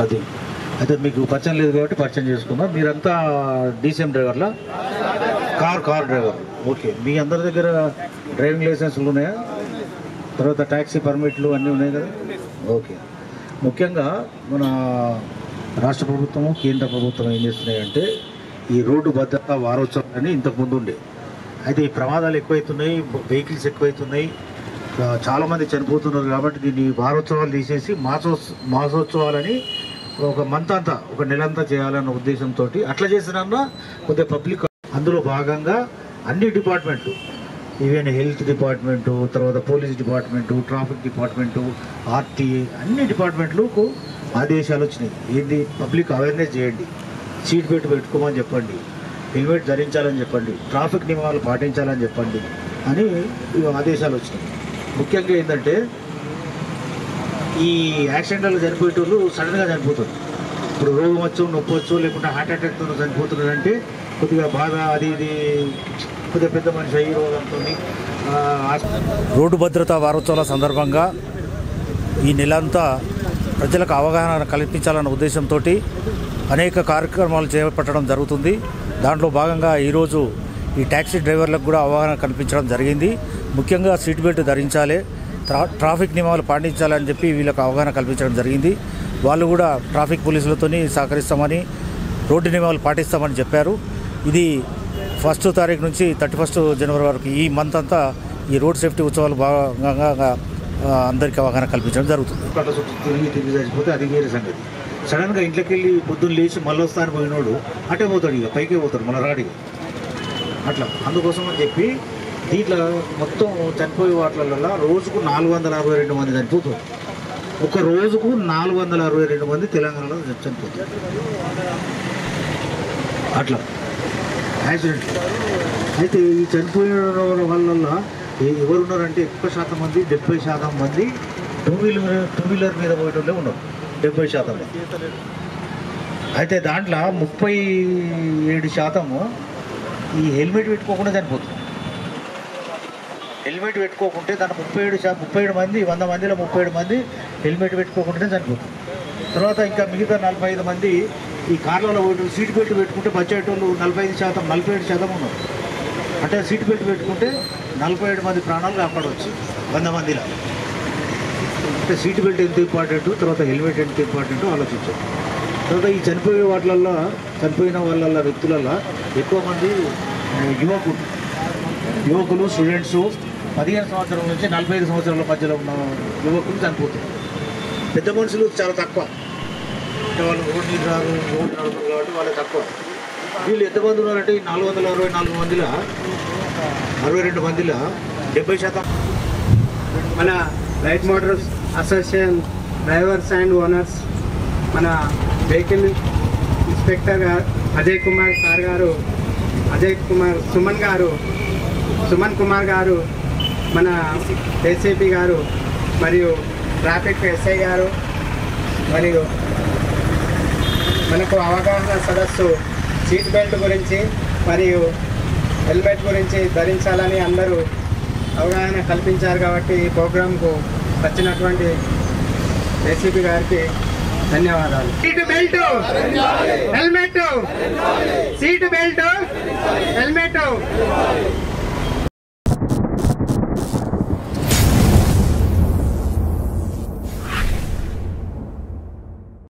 అది అయితే మీకు పరిచయం లేదు కాబట్టి పరిచయం చేసుకుందాం. మీరంతా డీసీఎం డ్రైవర్లా? Car driver. ఓకే. మీ అందరి దగ్గర డ్రైవింగ్ లైసెన్స్లు ఉన్నాయా? తర్వాత ట్యాక్సీ పర్మిట్లు అన్నీ ఉన్నాయి కదా? ఓకే. ముఖ్యంగా మన రాష్ట్ర ప్రభుత్వము కేంద్ర ప్రభుత్వం ఏం చేస్తున్నాయంటే ఈ రోడ్డు భద్రతా వారోత్సవాలని ఇంతకుముందు ఉండే, అయితే ఈ ప్రమాదాలు ఎక్కువైతున్నాయి, వెహికల్స్ ఎక్కువైతున్నాయి, చాలామంది చనిపోతున్నారు. కాబట్టి దీన్ని వారోత్సవాలు తీసేసి మాసోత్సవాలని ఒక మంత్ అంతా, ఒక నెలంతా చేయాలన్న ఉద్దేశంతో అట్లా చేసినా కొద్దిగా పబ్లిక్ అందులో భాగంగా అన్ని డిపార్ట్మెంట్లు, ఈవెన్ హెల్త్ డిపార్ట్మెంటు, తర్వాత police department, traffic department, RTA, అన్ని డిపార్ట్మెంట్లకు ఆదేశాలు వచ్చినాయి. ఏంటి? పబ్లిక్ అవేర్నెస్ చేయండి, సీట్ బెల్ట్ పెట్టుకోమని చెప్పండి, హెల్మెట్ ధరించాలని చెప్పండి, ట్రాఫిక్ నియమాలు పాటించాలని చెప్పండి అని ఆదేశాలు వచ్చినాయి. ముఖ్యంగా ఏంటంటే ఈ యాక్సిడెంట్లు చనిపోయేటోళ్ళు సడన్గా చనిపోతారు. ఇప్పుడు రోగం వచ్చు, నొప్పి వచ్చు, లేకుంటే హార్ట్ అటాక్తో చనిపోతున్నారంటే కొద్దిగా బాగా అది ఇది కొద్దిగా పెద్ద మనిషి అయ్యి రోగంతో. రోడ్డు భద్రతా వారోత్సవాల సందర్భంగా ఈ నెలంతా ప్రజలకు అవగాహన కల్పించాలన్న ఉద్దేశంతో అనేక కార్యక్రమాలు చేపట్టడం జరుగుతుంది. దాంట్లో భాగంగా ఈరోజు ఈ ట్యాక్సీ డ్రైవర్లకు కూడా అవగాహన కల్పించడం జరిగింది. ముఖ్యంగా సీట్ బెల్ట్ ధరించాలి, ట్రాఫిక్ నియమాలు పాటించాలని చెప్పి వీళ్ళకు అవగాహన కల్పించడం జరిగింది. వాళ్ళు కూడా ట్రాఫిక్ పోలీసులతో సహకరిస్తామని, రోడ్డు నియమాలు పాటిస్తామని చెప్పారు. ఇది 1వ తారీఖు నుంచి 31 జనవరి వరకు ఈ మంత్ అంతా ఈ రోడ్ సేఫ్టీ ఉత్సవాలు భాగంగా అందరికీ అవగాహన కల్పించడం జరుగుతుంది. తిరిగి చచ్చిపోతే అది వేరే సంగతి. సడన్గా ఇంట్లోకి వెళ్ళి పొద్దున్న లేచి మళ్ళీ వస్తాను పోయినోడు అటే పోతాడు, ఇక పైకే పోతాడు, మళ్ళీ రాడు అట్లా. అందుకోసం అని చెప్పి దీంట్లో మొత్తం చనిపోయే వాటిలలో రోజుకు 462 మంది చనిపోతారు. ఒక రోజుకు 462 మంది తెలంగాణలో చనిపోతారు అట్లా యాక్సిడెంట్. అయితే ఈ చనిపోయిన వల్ల ఎవరున్నారంటే ఎక్కువ శాతం మంది, 70% మంది టూ వీలర్ మీద పోయేటోళ్ళే ఉన్నారు, 70% మంది. అయితే దాంట్లో 37% ఈ హెల్మెట్ పెట్టుకోకుండా చనిపోతుంది. హెల్మెట్ పెట్టుకోకుంటే దాంట్లో 37 మంది, 100 మందిలో 37 మంది హెల్మెట్ పెట్టుకోకుండానే చనిపోతుంది. తర్వాత ఇంకా మిగతా 45 మంది ఈ కార్లలో సీట్ బెల్ట్ పెట్టుకుంటే బచ్చేటోళ్ళు 45%, 47% ఉన్నారు. అంటే సీట్ బెల్ట్ పెట్టుకుంటే 47 మంది ప్రాణాలు కాపాడవచ్చు 100 మందిలో. అంటే సీట్ బెల్ట్ ఎంత ఇంపార్టెంట్, తర్వాత హెల్మెట్ ఎంత ఇంపార్టెంటో ఆలోచించారు. తర్వాత ఈ చనిపోయిన వాళ్ళ వ్యక్తులలో ఎక్కువ మంది యువకులు, స్టూడెంట్స్, 15 సంవత్సరాల నుంచి 45 సంవత్సరాల మధ్యలో ఉన్న యువకులు చనిపోతారు. పెద్ద మనుషులు చాలా తక్కువ, అంటే వాళ్ళు రోడ్డు నడుపుతారు కాబట్టి వాళ్ళే తక్కువ. వీళ్ళు ఎంతమంది ఉన్నారంటే 464 మందిలో 62 మందిలో 70%. మన light Motors association drivers and owners, మన వెహికల్ ఇన్స్పెక్టర్ అజయ్ కుమార్ సుమన్ కుమార్ గారు, మన ఏసీపీ గారు, మరియు ట్రాఫిక్ ఎస్ఐ గారు, మరియు మనకు అవగాహన సదస్సు సీట్ బెల్ట్ గురించి మరియు హెల్మెట్ గురించి ధరించాలని అందరూ అవగాహన కల్పించారు. కాబట్టి ఈ ప్రోగ్రాంకు వచ్చినటువంటి ఏసీపీ గారికి ధన్యవాదాలు. Seat belt, helmet, seat belt, helmet.